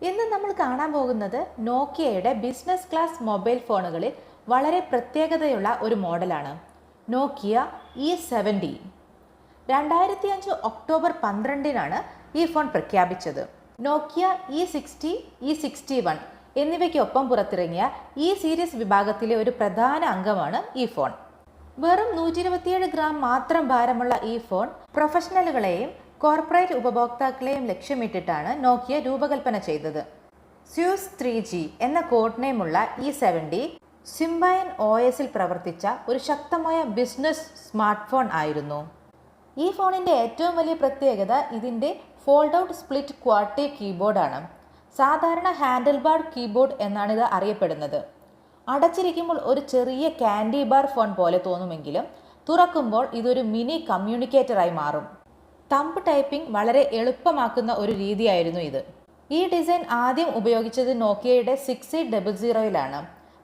ഇന്ന് നമ്മൾ കാണാൻ പോകുന്നത് നോക്കിയയുടെ ബിസിനസ് ക്ലാസ് മൊബൈൽ ഫോണുകളിൽ വളരെ പ്രത്യേകതയുള്ള ഒരു മോഡലാണ് നോക്കിയ E70. 2005 ഒക്ടോബർ 12-നാണ് ഈ ഫോൺ പ്രഖ്യാപിച്ചത്. നോക്കിയ E60, E61 എന്നിവയ്ക്കൊപ്പം പുറത്തിറങ്ങിയ ഈ സീരീസ് വിഭാഗത്തിലെ ഒരു പ്രധാന അംഗമാണ് ഈ ഫോൺ. വെറും 127 ഗ്രാം മാത്രം ഭാരമുള്ള ഈ ഫോൺ പ്രൊഫഷണലുകളെയും കോർപ്പറേറ്റ് ഉപഭോക്താക്കളെയും ലക്ഷ്യമിട്ടിട്ടാണ് നോക്കിയ രൂപകൽപ്പന ചെയ്തത്. സ്യൂസ് 3G എന്ന കോഡ് നെയിമുള്ള E70 സിംബയൻ OSൽ പ്രവർത്തിച്ച ഒരു ശക്തമായ ബിസിനസ് സ്മാർട്ട് ഫോൺ ആയിരുന്നു. ഈ ഫോണിൻ്റെ ഏറ്റവും വലിയ പ്രത്യേകത ഇതിൻ്റെ ഫോൾഡ് ഔട്ട് സ്പ്ലിറ്റ് ക്വാർട്ടി കീബോർഡാണ്. സാധാരണ ഹാൻഡിൽ ബാർ കീബോർഡ് എന്നാണ് ഇത് അറിയപ്പെടുന്നത്. അടച്ചിരിക്കുമ്പോൾ ഒരു ചെറിയ കാൻഡി ബാർ ഫോൺ പോലെ തോന്നുമെങ്കിലും തുറക്കുമ്പോൾ ഇതൊരു മിനി കമ്മ്യൂണിക്കേറ്ററായി മാറും. തമ്പ് ടൈപ്പിംഗ് വളരെ എളുപ്പമാക്കുന്ന ഒരു രീതിയായിരുന്നു ഇത്. ഈ ഡിസൈൻ ആദ്യം ഉപയോഗിച്ചത് നോക്കിയയുടെ 6800-ലാണ്.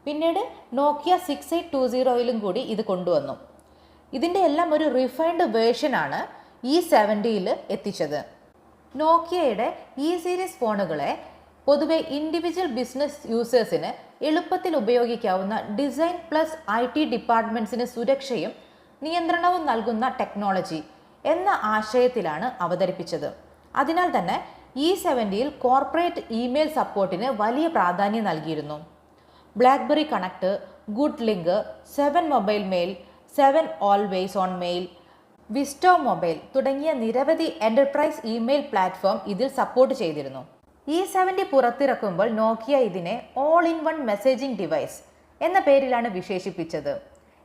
പിന്നീട് നോക്കിയ 6820-ലും കൂടി ഇത് കൊണ്ടുവന്നു. ഇതിൻ്റെ എല്ലാം ഒരു റിഫൈൻഡ് വേർഷനാണ് E70-ൽ എത്തിച്ചത്. നോക്കിയയുടെ ഈ സീരീസ് ഫോണുകളെ പൊതുവെ ഇൻഡിവിജ്വൽ ബിസിനസ് യൂസേഴ്സിന് എളുപ്പത്തിൽ ഉപയോഗിക്കാവുന്ന ഡിസൈൻ പ്ലസ് IT ഡിപ്പാർട്ട്മെൻറ്റ്സിന് സുരക്ഷയും നിയന്ത്രണവും നൽകുന്ന ടെക്നോളജി എന്ന ആശയത്തിലാണ് അവതരിപ്പിച്ചത്. അതിനാൽ തന്നെ E70-ൽ കോർപ്പറേറ്റ് ഇമെയിൽ സപ്പോർട്ടിന് വലിയ പ്രാധാന്യം നൽകിയിരുന്നു. BlackBerry Connect, Good Link, 7 mobile mail, 7 always on mail, Visto mobile തുടങ്ങിയ നിരവധി എൻ്റർപ്രൈസ് ഇമെയിൽ പ്ലാറ്റ്ഫോം ഇതിൽ സപ്പോർട്ട് ചെയ്തിരുന്നു. E70 പുറത്തിറക്കുമ്പോൾ നോക്കിയ ഇതിനെ all in one messaging device എന്ന പേരിലാണ് വിശേഷിപ്പിച്ചത്.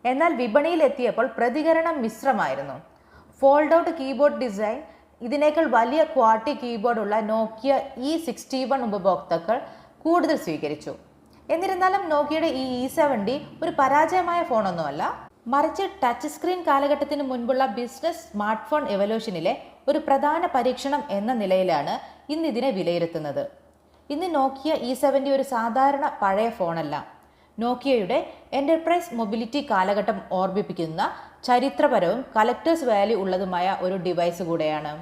എന്നാൽ വിപണിയിൽ എത്തിയപ്പോൾ പ്രതികരണം മിശ്രമായിരുന്നു. ഫോൾഡ് ഔട്ട് കീബോർഡ് ഡിസൈൻ, ഇതിനേക്കാൾ വലിയ ക്വാർട്ടി കീബോർഡുള്ള നോക്കിയ E61 ഉപഭോക്താക്കൾ കൂടുതൽ സ്വീകരിച്ചു. എന്നിരുന്നാലും നോക്കിയയുടെ ഈ E70 ഒരു പരാജയമായ ഫോണൊന്നുമല്ല, മറിച്ച് ടച്ച് സ്ക്രീൻ കാലഘട്ടത്തിന് മുൻപുള്ള ബിസിനസ് സ്മാർട്ട് ഫോൺ എവല്യൂഷനിലെ ഒരു പ്രധാന പരീക്ഷണം എന്ന നിലയിലാണ് ഇന്ന് ഇതിനെ വിലയിരുത്തുന്നത്. ഇന്ന് നോക്കിയ E70 ഒരു സാധാരണ പഴയ ഫോണല്ല. നോക്കിയയുടെ എൻ്റർപ്രൈസ് മൊബിലിറ്റി കാലഘട്ടം ഓർമ്മിപ്പിക്കുന്ന ചരിത്രപരവും കളക്ടേഴ്സ് വാല്യൂ ഉള്ളതുമായ ഒരു ഡിവൈസ് കൂടെയാണ്.